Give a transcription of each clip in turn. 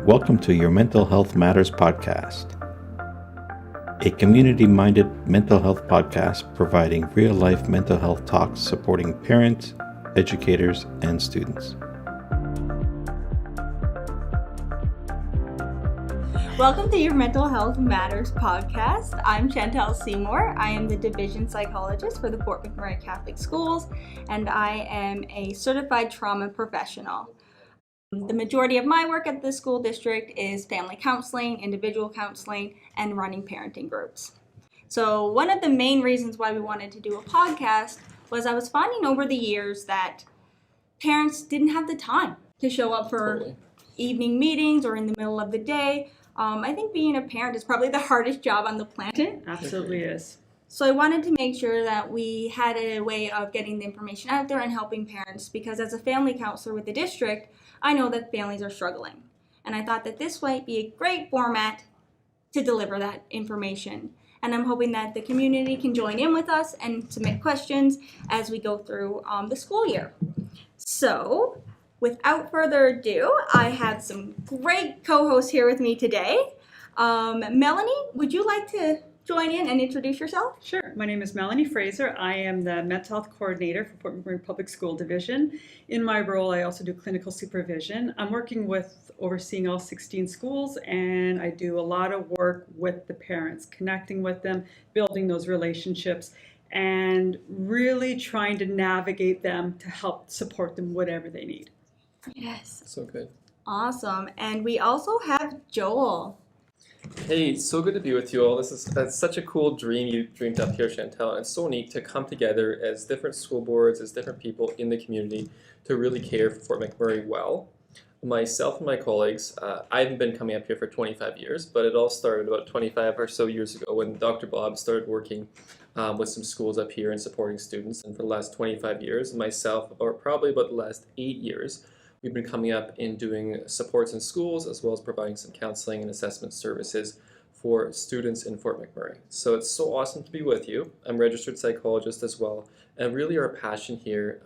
Welcome to your Mental Health Matters podcast, a community-minded mental health podcast providing real-life mental health talks supporting parents, educators, and students. Welcome to your Mental Health Matters podcast. I'm Chantel Seymour. I am the division psychologist for the Fort McMurray Catholic Schools, and I am a certified trauma professional. The majority of my work at the school district is family counseling, individual counseling, and running parenting groups. So one of the main reasons why we wanted to do a podcast was I was finding over the years that parents didn't have the time to show up for evening meetings or in the middle of the day. I think being a parent is probably the hardest job on the planet. Absolutely is. So I wanted to make sure that we had a way of getting the information out there and helping parents, because as a family counselor with the district, I know that families are struggling. And I thought that this might be a great format to deliver that information. And I'm hoping that the community can join in with us and submit questions as we go through the school year. So without further ado, I have some great co-hosts here with me today. Melanie, would you like to join in and introduce yourself? Sure. My name is Melanie Fraser. I am the mental health coordinator for Fort McMurray Public School Division. In my role, I also do clinical supervision. I'm working with overseeing all 16 schools, and I do a lot of work with the parents, connecting with them, building those relationships, and really trying to navigate them to help support them whatever they need. Yes. So good. Awesome. And we also have Joel. Hey, so good to be with you all. That's such a cool dream you dreamed up here, Chantel. And it's so neat to come together as different school boards, as different people in the community to really care for Fort McMurray well. Myself and my colleagues, I haven't been coming up here for 25 years, but it all started about 25 or so years ago when Dr. Bob started working with some schools up here and supporting students. And for the last 25 years, myself, or probably about the last 8 years, we've been coming up and doing supports in schools, as well as providing some counseling and assessment services for students in Fort McMurray. So it's so awesome to be with you. I'm a registered psychologist as well. And really our passion here,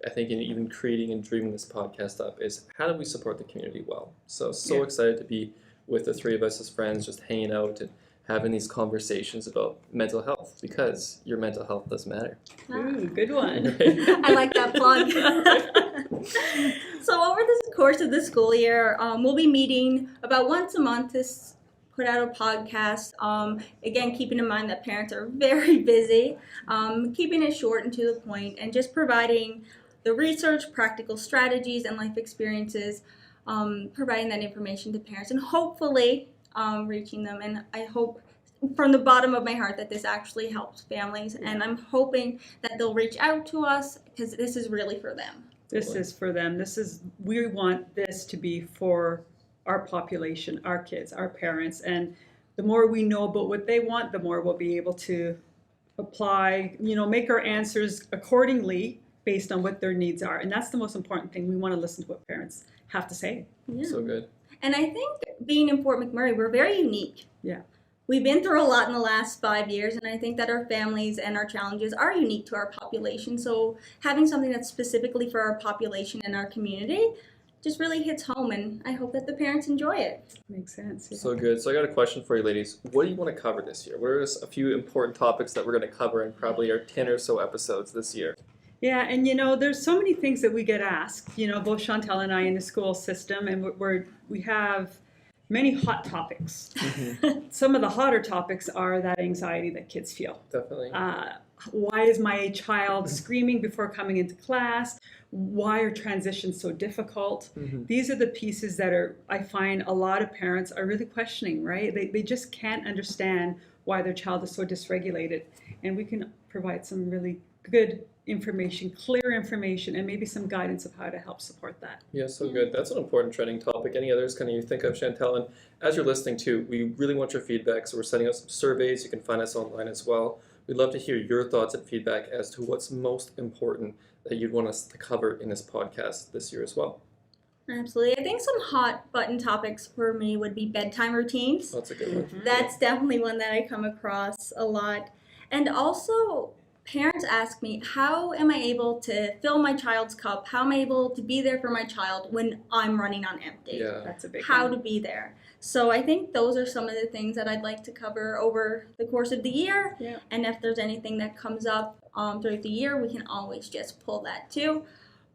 I think in even creating and dreaming this podcast up, is how do we support the community well? So excited to be with the three of us as friends, just hanging out and having these conversations about mental health, because your mental health does matter. Ooh, good one. I like that plug. So over the course of the school year, we'll be meeting about once a month to put out a podcast. Again, keeping in mind that parents are very busy, keeping it short and to the point, and just providing the research, practical strategies, and life experiences, providing that information to parents, and hopefully reaching them. And I hope from the bottom of my heart that this actually helps families, and I'm hoping that they'll reach out to us, because this is really for them. This is for them. We want this to be for our population, our kids, our parents. And the more we know about what they want, the more we'll be able to apply, make our answers accordingly based on what their needs are. And that's the most important thing. We want to listen to what parents have to say. Yeah. So good. And I think being in Fort McMurray, we're very unique. Yeah. We've been through a lot in the last 5 years, and I think that our families and our challenges are unique to our population. So having something that's specifically for our population and our community just really hits home, and I hope that the parents enjoy it. Makes sense. Yeah. So good. So I got a question for you ladies. What do you want to cover this year? What are a few important topics that we're going to cover in probably our 10 or so episodes this year? Yeah, and there's so many things that we get asked, both Chantel and I in the school system, and we have many hot topics. Mm-hmm. Some of the hotter topics are that anxiety that kids feel. Definitely. Why is my child screaming before coming into class? Why are transitions so difficult? Mm-hmm. These are the pieces that I find a lot of parents are really questioning, right? They just can't understand why their child is so dysregulated. And we can provide some really good information, clear information, and maybe some guidance of how to help support that. Yeah, so good. That's an important trending topic. Any others kind of you think of, Chantel? And as you're listening to, we really want your feedback, so we're sending out some surveys. You can find us online as well. We'd love to hear your thoughts and feedback as to what's most important that you'd want us to cover in this podcast this year as well. Absolutely. I think some hot button topics for me would be bedtime routines. That's a good one. That's definitely one that I come across a lot. And also parents ask me, how am I able to fill my child's cup? How am I able to be there for my child when I'm running on empty? Yeah. That's a big How one. to be there. So I think those are some of the things that I'd like to cover over the course of the year. Yeah. And if there's anything that comes up throughout the year, we can always just pull that too.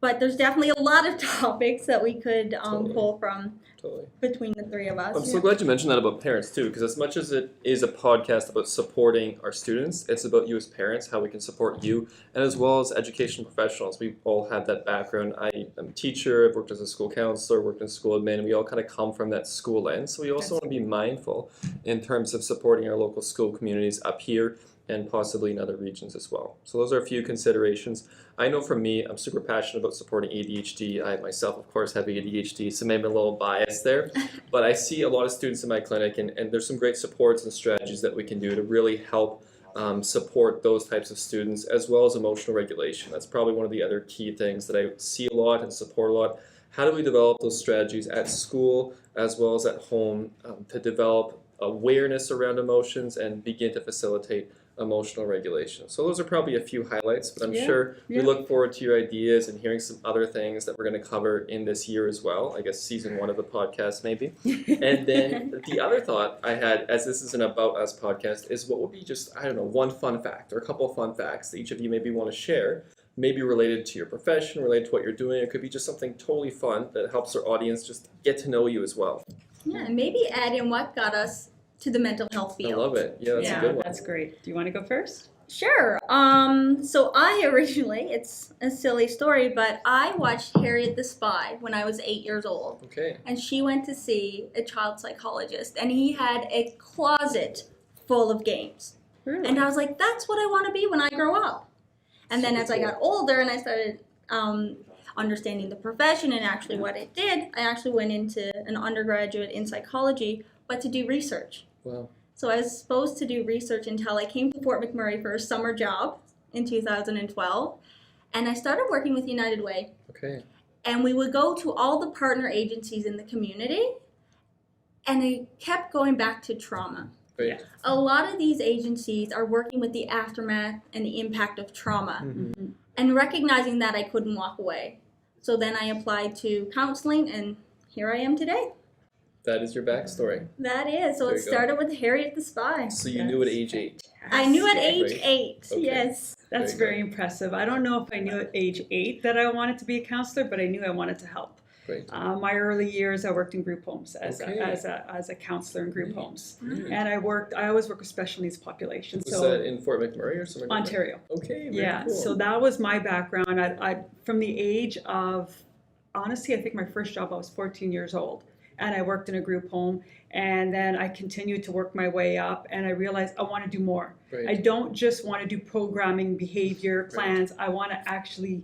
But there's definitely a lot of topics that we could Totally. pull from Totally. between the three of us. I'm so glad you mentioned that about parents too, because as much as it is a podcast about supporting our students, it's about you as parents, how we can support you, and as well as education professionals. We all have that background. I am a teacher, I've worked as a school counselor, worked in school admin, and we all kind of come from that school lens. So we also want to be mindful in terms of supporting our local school communities up here and possibly in other regions as well. So those are a few considerations. I know for me, I'm super passionate about supporting ADHD. I myself, of course, have ADHD, so maybe I'm a little biased there. But I see a lot of students in my clinic, and there's some great supports and strategies that we can do to really help support those types of students, as well as emotional regulation. That's probably one of the other key things that I see a lot and support a lot. How do we develop those strategies at school as well as at home to develop awareness around emotions and begin to facilitate emotional regulation? So those are probably a few highlights, but I'm sure we look forward to your ideas and hearing some other things that we're going to cover in this year as well. I guess season 1 of the podcast maybe. And then the other thought I had, as this is an About Us podcast, is what would be just, I don't know, one fun fact or a couple of fun facts that each of you maybe want to share, maybe related to your profession, related to what you're doing. It could be just something totally fun that helps our audience just get to know you as well. Yeah, and maybe add in what got us to the mental health field. I love it. Yeah, that's a good one. That's great. Do you want to go first? Sure. So I originally, it's a silly story, but I watched Harriet the Spy when I was 8 years old. Okay. And she went to see a child psychologist, and he had a closet full of games. Really? And I was like, that's what I want to be when I grow up. And then as I got older and I started understanding the profession and actually what it did, I actually went into an undergraduate in psychology, but to do research. Wow. So I was supposed to do research until I came to Fort McMurray for a summer job in 2012. And I started working with United Way. Okay. And we would go to all the partner agencies in the community. And I kept going back to trauma. Great. Yeah. A lot of these agencies are working with the aftermath and the impact of trauma. Mm-hmm. And recognizing that, I couldn't walk away. So then I applied to counseling, and here I am today. That is your backstory. That is. So There it you go. started with Harriet the Spy. So you knew at age 8. I knew at age Great. 8, Okay. yes. That's Very very impressive. I don't know if I knew at age 8 that I wanted to be a counselor, but I knew I wanted to help. Great. My early years, I worked in group homes as Okay. a counselor in group homes, Great. and I always work with special needs populations. Was So that in Fort McMurray or somewhere? different? Ontario. Okay. Very Yeah, cool. so that was my background. I from the age of, honestly, I think my first job I was 14 years old, and I worked in a group home, and then I continued to work my way up, and I realized I want to do more. Great. I don't just want to do programming, behavior, plans. I want to actually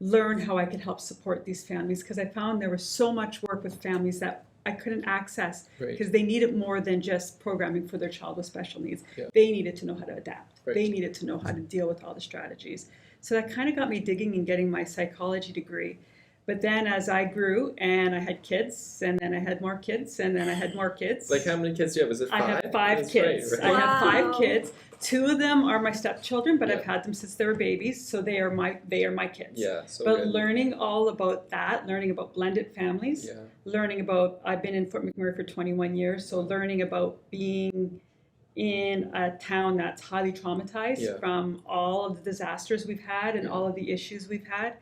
learn how I could help support these families, because I found there was so much work with families that I couldn't access Great. because they needed more than just programming for their child with special needs. Yeah. They needed to know how to adapt. Right. They needed to know how to deal with all the strategies. So that kind of got me digging and getting my psychology degree. But then as I grew and I had kids, and then I had more kids, and then I had more kids. Like how many kids do you have? Is it 5? I have 5 That's kids. Right, right? I have 5 Wow. kids. 2 of them are my stepchildren, but Yeah. I've had them since they were babies, so they are my kids. Yeah. So But good. learning all about that, learning about blended families, Yeah. learning about, I've been in Fort McMurray for 21 years, so learning about being in a town that's highly traumatized Yeah. from all of the disasters we've had and Yeah. all of the issues we've had.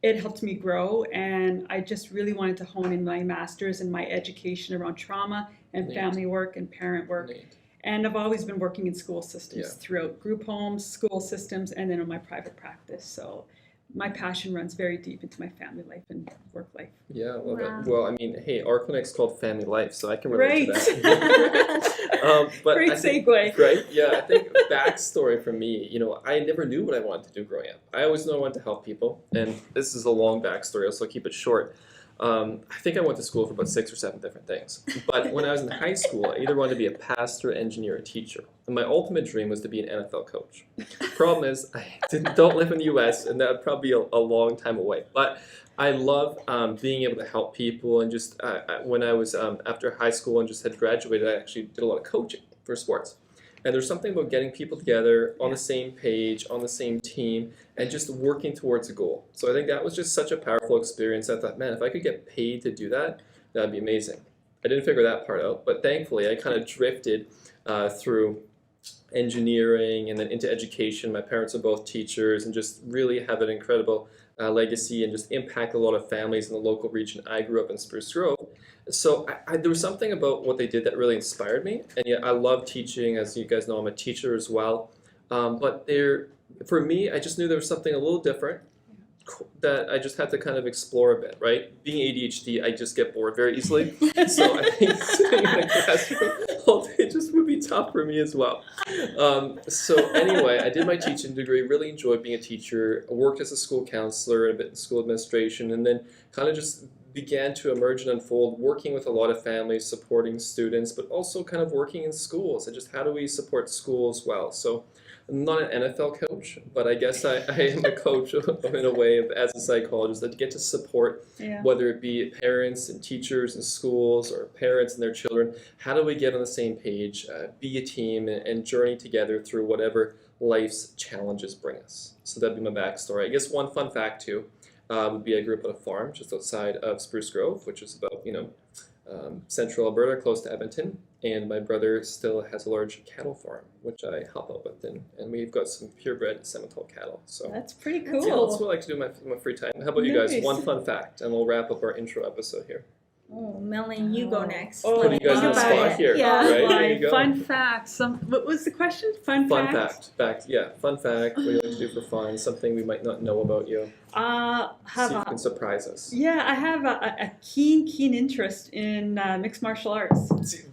It helped me grow, and I just really wanted to hone in my master's and my education around trauma and Neat. family work and parent work. Neat. And I've always been working in school systems Yeah. throughout group homes, school systems, and then in my private practice. So my passion runs very deep into my family life and work life. Yeah, I love Wow. it. Well, I mean, hey, our clinic's called Family Life, so I can relate Great. to that. But Great I think, segue. right? Yeah, I think backstory for me, I never knew what I wanted to do growing up. I always knew I wanted to help people, and this is a long backstory, so I'll keep it short. I think I went to school for about 6 or 7 different things. But when I was in high school, I either wanted to be a pastor, engineer, or teacher. And my ultimate dream was to be an NFL coach. Problem is, I don't live in the U.S., and that would probably be a long time away. But I love being able to help people, and just when I was after high school and just had graduated, I actually did a lot of coaching for sports. And there's something about getting people together on the same page, on the same team, and just working towards a goal. So I think that was just such a powerful experience. I thought, man, if I could get paid to do that, that'd be amazing. I didn't figure that part out, but thankfully I kind of drifted through engineering and then into education. My parents are both teachers and just really have an incredible legacy and just impact a lot of families in the local region. I grew up in Spruce Grove. So there was something about what they did that really inspired me. And yet I love teaching. As you guys know, I'm a teacher as well. But for me, I just knew there was something a little different that I just had to kind of explore a bit, right? Being ADHD, I just get bored very easily. So I think sitting in a classroom all day just would be tough for me as well. So anyway, I did my teaching degree, really enjoyed being a teacher. I worked as a school counselor, a bit in school administration, and then kind of just began to emerge and unfold, working with a lot of families, supporting students, but also kind of working in schools and just how do we support schools well. So I'm not an NFL coach, but I guess I am a coach in a way as a psychologist that get to support, whether it be parents and teachers in schools or parents and their children. How do we get on the same page, be a team, and journey together through whatever life's challenges bring us? So that'd be my backstory. I guess one fun fact too would be I grew up on a farm just outside of Spruce Grove, which is about, central Alberta, close to Edmonton. And my brother still has a large cattle farm, which I help out with, and we've got some purebred Simmental cattle. So that's pretty yeah, cool. that's what I like to do in my free time. How about you guys? Nice. One fun fact, and we'll wrap up our intro episode here. Oh, Melanie, you go next. Oh, Putting you guys on the Think about spot it. here. Yeah. Right, there you go. Fun fact. What was the question? Fun fact? Fun fact. What do you like to do for fun? Something we might not know about you. See if you can surprise us. Yeah, I have a keen interest in mixed martial arts.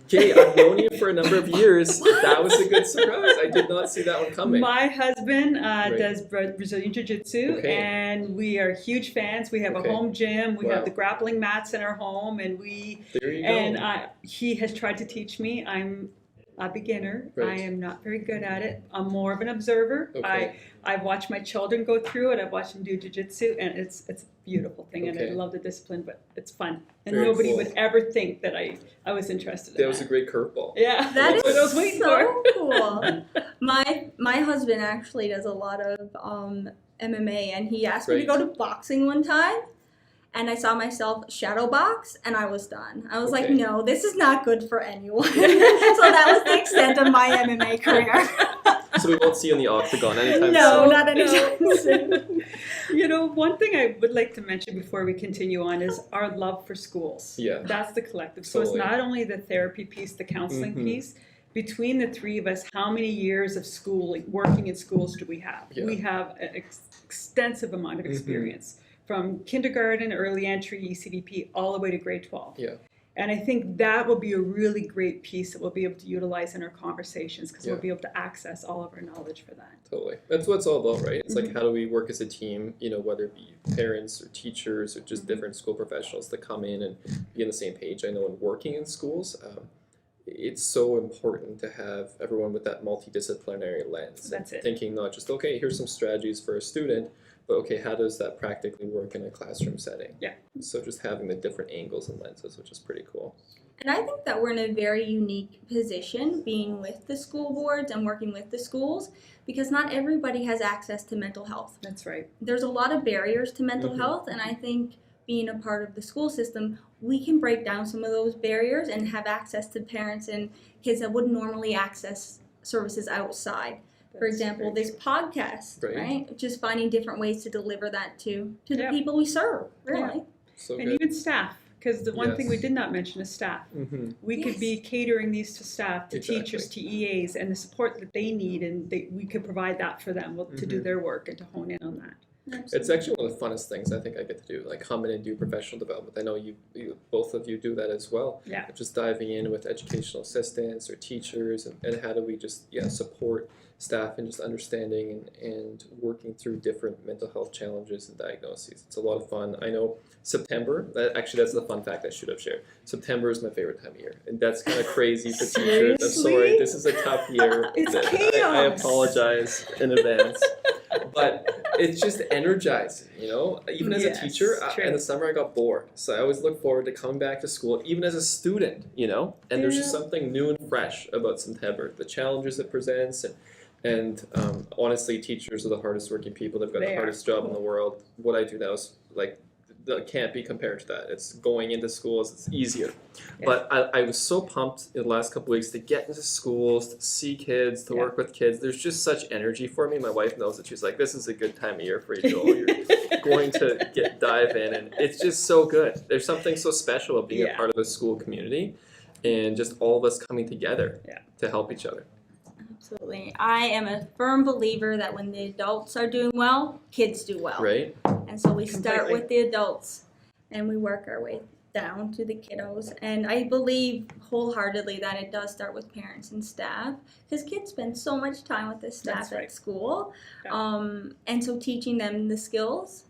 Okay, I've known you for a number of years. That was a good surprise. I did not see that one coming. My husband Right. does Brazilian Jiu-Jitsu, Okay. and we are huge fans. We have Okay. a home gym. We Wow. have the grappling mats in our home, and There you go. he has tried to teach me. I'm a beginner. Right. I am not very good at it. I'm more of an observer. Okay. I've watched my children go through it. I've watched them do jiu-jitsu, and it's a beautiful thing, and I Okay. love the discipline, but it's fun. And Very nobody cool. would ever think that I was interested in That was a great curveball. Yeah. That That's what I was is waiting so for. cool. My husband actually does a lot of MMA, and he asked me to Great. go to boxing one time, and I saw myself shadow box, and I was done. I was like, Okay. no, this is not good for anyone. So that was the extent of my MMA career. So we won't see you in the octagon anytime No, soon. not anytime soon. One thing I would like to mention before we continue on is our love for schools. Yeah. That's the collective. So Totally. it's not only the therapy piece, the counseling Mhm. piece. Between the three of us, how many years of schooling, working in schools do we have? Yeah. We have an extensive amount of Mhm. experience from kindergarten, early entry, ECDP, all the way to grade 12. Yeah. And I think that will be a really great piece that we'll be able to utilize in our conversations because Yeah. we'll be able to access all of our knowledge for that. Totally. That's what it's all about, right? It's Mm-hmm. like how do we work as a team, whether it be parents or teachers or just Mm-hmm. different school professionals that come in and be on the same page. I know in working in schools, it's so important to have everyone with that multidisciplinary lens. That's and it. Thinking not just, okay, here's some strategies for a student, but okay, how does that practically work in a classroom setting? Yeah. So just having the different angles and lenses, which is pretty cool. And I think that we're in a very unique position being with the school boards and working with the schools because not everybody has access to mental health. That's right. There's a lot of barriers to mental Mhm. health, and I think being a part of the school system, we can break down some of those barriers and have access to parents and kids that wouldn't normally access services outside. For That's example, very this podcast, Right. right? Just finding different ways to deliver that to the Yeah. people we serve, really. Yeah. So And good. even staff, because the one thing we Yes. did not mention is staff. Mm-hmm. We could be catering these to staff, to Exactly. teachers, to EAs, and the support that they need, and we could provide that for them to do Mhm. their work and to hone in on that. It's actually one of the funnest things I think I get to do, like come in and do professional development. I know you both of you do that as well. Yeah. Just diving in with educational assistants or teachers and how do we just support staff and just understanding and working through different mental health challenges and diagnoses. It's a lot of fun. I know September, that's the fun fact I should have shared. September is my favorite time of year. And that's kind of crazy for teachers. I'm sorry, Seriously? this is a tough year. It's I chaos. apologize in advance. but it's just energizing, you know. Even as a Yes, teacher, true. in the summer I got bored, so I always look forward to coming back to school, even as a student, you know. And there's just Yeah. something new and fresh about September, the challenges it presents, and honestly, teachers are the hardest working people. They've got They the are. hardest job in the world. What I do now is like that can't be compared to that. It's going into schools. It's easier. Yeah. But I was so pumped in the last couple weeks to get into schools, to see kids, to Yeah. work with kids. There's just such energy for me. My wife knows that. She's like, this is a good time of year for you, Joel. You're going to dive in, and it's just so good. There's something so special about being a Yeah. part of a school community, and just all of us coming together Yeah. to help each other. Absolutely. I am a firm believer that when the adults are doing well, kids do well. Right? And so we start Completely. with the adults and we work our way down to the kiddos. And I believe wholeheartedly that it does start with parents and staff because kids spend so much time with the staff That's right. at school. Yeah. And so teaching them the skills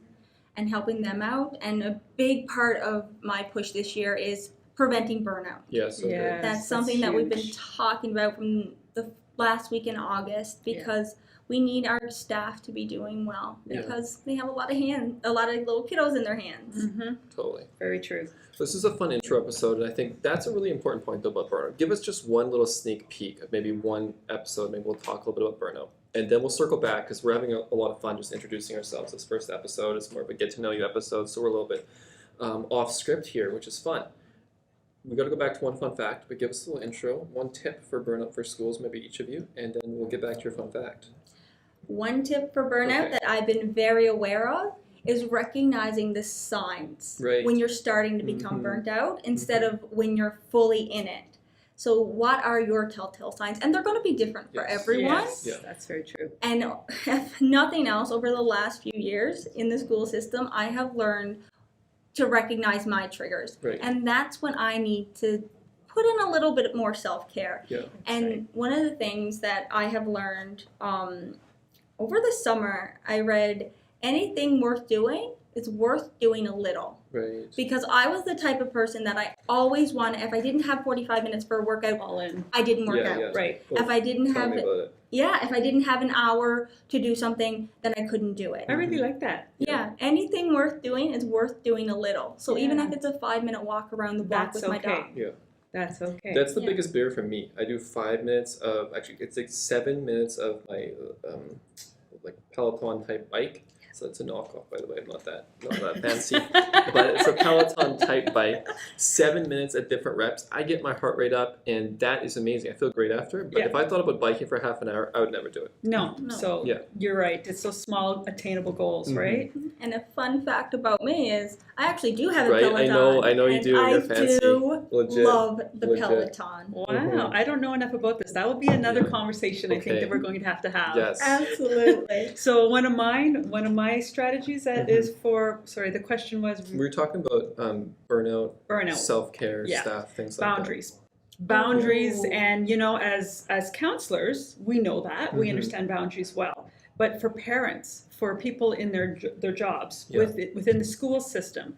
and helping them out. And a big part of my push this year is preventing burnout. Yeah, so Yeah. good. That's something that we've been huge. talking about from the last week in August Yeah. because we need our staff to be doing well Yeah. because they have a lot of little kiddos in their hands. Mm-hmm. Totally. Very true. So this is a fun intro episode, and I think that's a really important point though about burnout. Give us just one little sneak peek of maybe one episode. Maybe we'll talk a little bit about burnout, and then we'll circle back because we're having a lot of fun just introducing ourselves. This first episode is more of a get to know you episode, so we're a little bit off script here, which is fun. We got to go back to one fun fact, but give us a little intro, one tip for burnout for schools, maybe each of you, and then we'll get back to your fun fact. One tip for burnout Okay. that I've been very aware of is recognizing the signs Right. when you're starting to become Mhm. burnt out instead of when you're fully in it. So what are your telltale signs? And they're going to be different for Yes. everyone. Yes, Yeah. that's very true. And if nothing else, over the last few years in the school system, I have learned to recognize my triggers. Right. And that's when I need to put in a little bit more self-care. Yeah. And right. one of the things that I have learned over the summer, I read anything worth doing is worth doing a little. Right. Because I was the type of person that I always wanted, if I didn't have 45 minutes for a workout, All in. I didn't work Yeah, out. yeah. Right. Well, If I didn't tell have me about it. if I didn't have an hour to do something, then I couldn't do it. I really like that. Yeah, anything worth doing is worth doing a little. So even Yeah. if it's a 5-minute walk around the block That's with my okay. dog. Yeah. That's okay. That's the Yeah. biggest barrier for me. I do 5 minutes of it's like 7 minutes of my like Peloton type bike. So it's a knockoff, by the way. Not that fancy, but it's a Peloton type bike. 7 minutes at different reps. I get my heart rate up, and that is amazing. I feel great after. But Yeah. if I thought about biking for half an hour, I would never do it. No. No. So Yeah. you're right. It's those small attainable goals, Mhm. right? And a fun fact about me is I actually do have a Right, Peloton. I know you and do, I you're fancy. do Legit. love the Legit. Peloton. Wow. Mhm. I don't know enough about this. That will be another Yeah. conversation I think Okay. that we're going to have. Yes. Absolutely. So one of my strategies that Mhm. is for, sorry, the question was We were talking about burnout, burnout. self-care, Yeah. staff, things like Boundaries, Oh. and as counselors, we know that we Mhm. understand boundaries well. But for parents, for people in their jobs, Yeah. within the school system,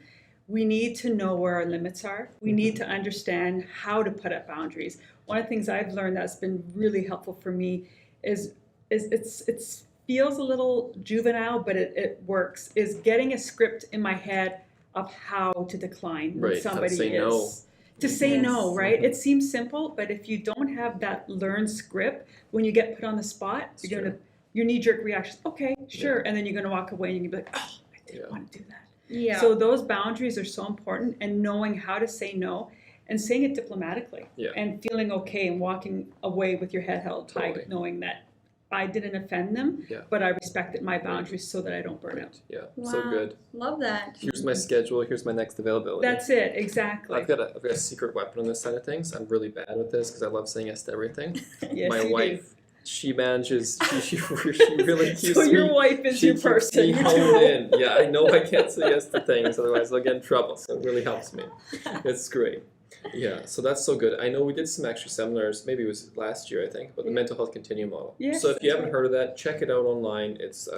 we need to know where our limits are. We need to understand how to put up boundaries. One of the things I've learned that's been really helpful for me is it's feels a little juvenile, but it works. Is getting a script in my head of how to decline when Right, how to somebody say is. no. To say Yes. no, right? Mhm. It seems simple, but if you don't have that learned script, when you get put on the spot, It's you're true. gonna your knee-jerk reaction, okay, sure, and then you're gonna walk away and you're gonna be like, oh, I didn't Yeah. want to do that. Yeah. So those boundaries are so important, and knowing how to say no and saying it diplomatically, Yeah. and feeling okay and walking away with your head held high, Totally. knowing that I didn't offend them, Yeah. but I respected my boundaries so that I don't burn out. Yeah. Wow. So good. Love that. Here's my schedule. Here's my next availability. That's it, exactly. I've got a secret weapon on this side of things. I'm really bad with this because I love saying yes to everything. Yes, My you do. wife, she manages. She really keeps So your me. wife is She your keeps person. me You honed do. in. Yeah, I know I can't say yes to things, otherwise I'll get in trouble. So it really helps me. It's great. Yeah, so that's so good. I know we did some extra seminars, maybe it was last year, I think, about the mental health continuum model. Yes, So if you that's haven't heard of that, check it out online. It's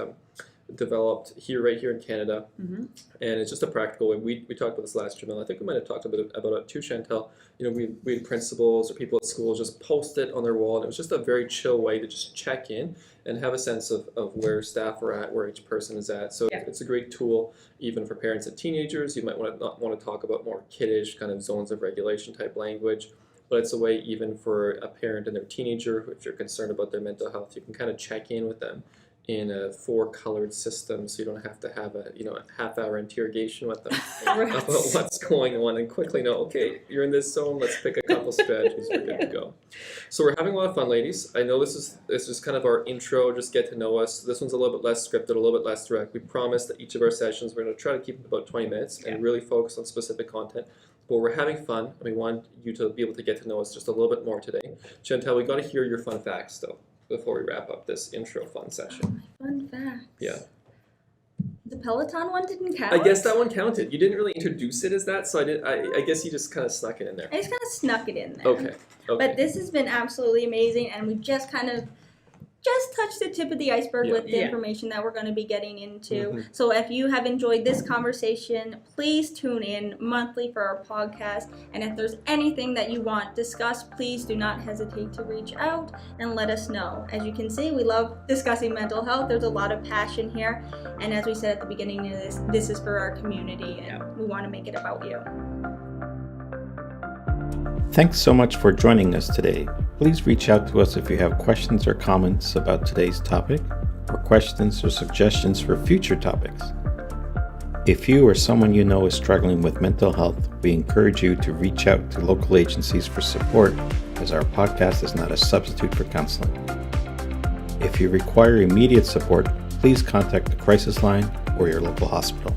developed right here in Canada, Mhm. and it's just a practical way. We talked about this last year, Mel. I think we might have talked a bit about it too, Chantel. We had principals or people at school just post it on their wall, and it was just a very chill way to just check in and have a sense of where staff are at, where each person is at. So Yeah. it's a great tool even for parents and teenagers. You might not want to talk about more kiddish kind of zones of regulation type language, but it's a way even for a parent and their teenager, if you're concerned about their mental health, you can kind of check in with them in a 4-colored system, so you don't have to have a half-hour interrogation with them about what's going on, and quickly know, okay, you're in this zone, let's pick a couple strategies, we're good to go. So we're having a lot of fun, ladies. I know this is kind of our intro, just get to know us. This one's a little bit less scripted, a little bit less direct. We promise that each of our sessions we're going to try to keep it about 20 minutes and really focus on specific content. But we're having fun, and we want you to be able to get to know us just a little bit more today. Chantel, we got to hear your fun facts though before we wrap up this intro fun session. Fun facts. Yeah. The Peloton one didn't count? I guess that one counted. You didn't really introduce it as that, so I guess you just kind of snuck it in there. I just kind of snuck it in there. Okay. But this has been absolutely amazing, and we just touched the tip of the iceberg Yeah. with the Yeah. information that we're going to be getting into. Mhm. So if you have enjoyed this conversation, please tune in monthly for our podcast. And if there's anything that you want discussed, please do not hesitate to reach out and let us know. As you can see, we love discussing mental health. There's a lot of passion here. And as we said at the beginning of this is for our community, and we want to make it about you. Thanks so much for joining us today. Please reach out to us if you have questions or comments about today's topic, or questions or suggestions for future topics. If you or someone you know is struggling with mental health, we encourage you to reach out to local agencies for support, as our podcast is not a substitute for counseling. If you require immediate support, please contact the crisis line or your local hospital.